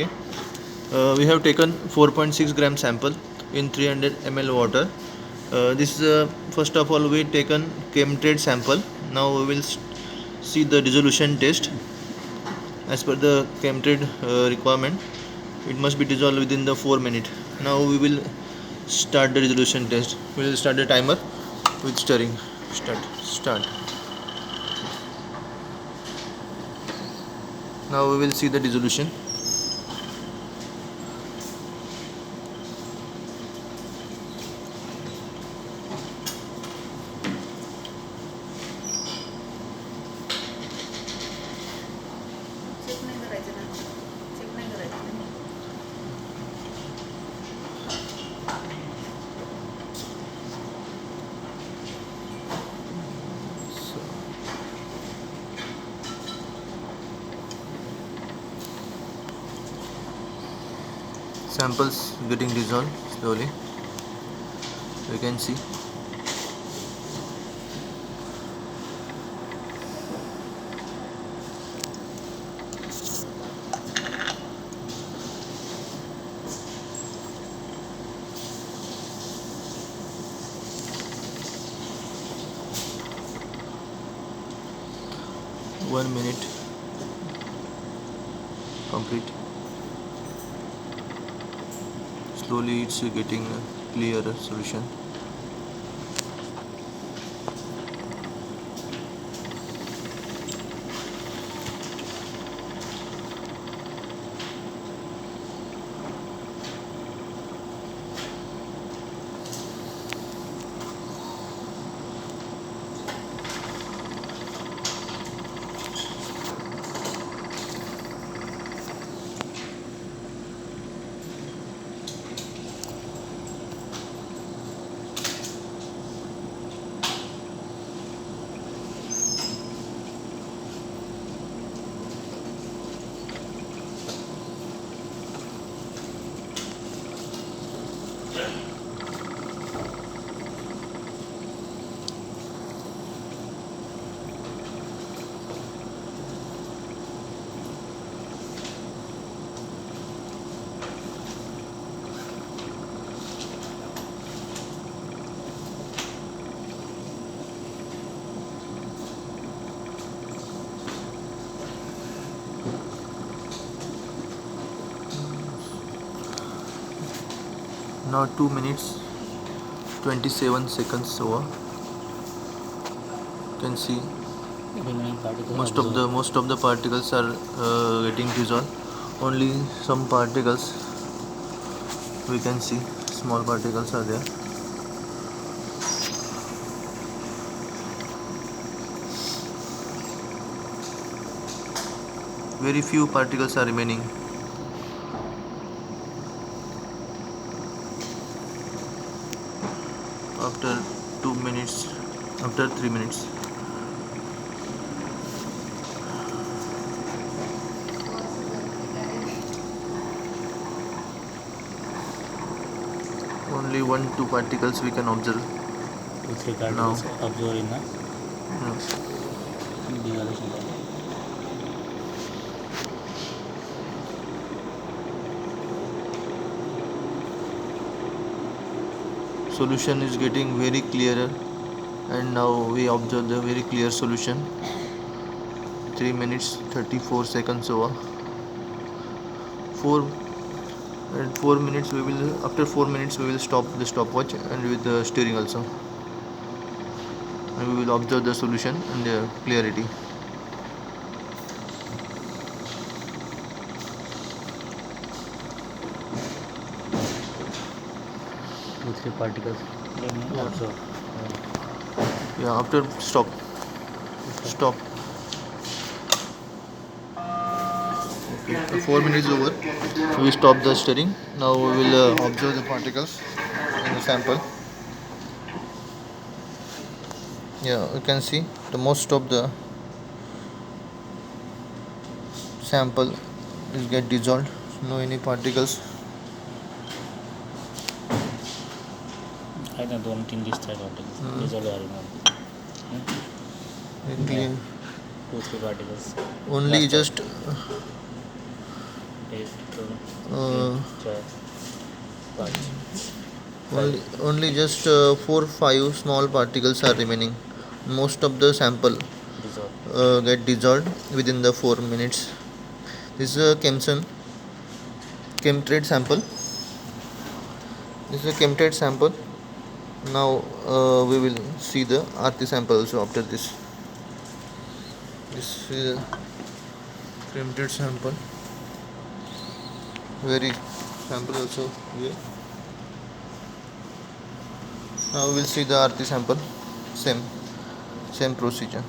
Okay, we have taken 4.6 gram sample in 300 ml water. This is first of all we taken chemtrade sample. Now we will see the dissolution test. As per the chemtrade requirement, it must be dissolved within the 4 minutes. Now we will start the dissolution test. We will start the timer with stirring. Start. Now we will see the dissolution. Samples getting dissolved slowly. You can see. One minute complete. Slowly it's getting a clearer solution. Now 2 minutes 27 seconds over. You can see most of the particles are getting dissolved. Only some particles we can see, small particles are there. Very few particles are remaining. After 2 minutes, after 3 minutes. Only 1-2 particles we can observe. Now. Solution is getting very clearer, and now we observe the very clear solution. 3 minutes 34 seconds over. 4 minutes we will, after 4 minutes we will stop the stopwatch and with the steering also, and we will observe the solution and the clarity. Three particles. Yeah, after stop. Okay, 4 minutes over. We stop the stirring. Now we will observe the particles in the sample. Yeah, you can see the most of the sample is get dissolved. No any particles. I don't think this type of particles. Dissolve Clear. 2-3 particles. Only just एक Uh, 5 only just 4-5 small particles are remaining. Most of the sample dissolve. get dissolved within the 4 minutes. This is a chemtrade sample. This is a chemtrade sample. Now we will see the RT sample also after this. This is a chemtrade sample. Very sample also here. Now we will see the RT sample. Same procedure.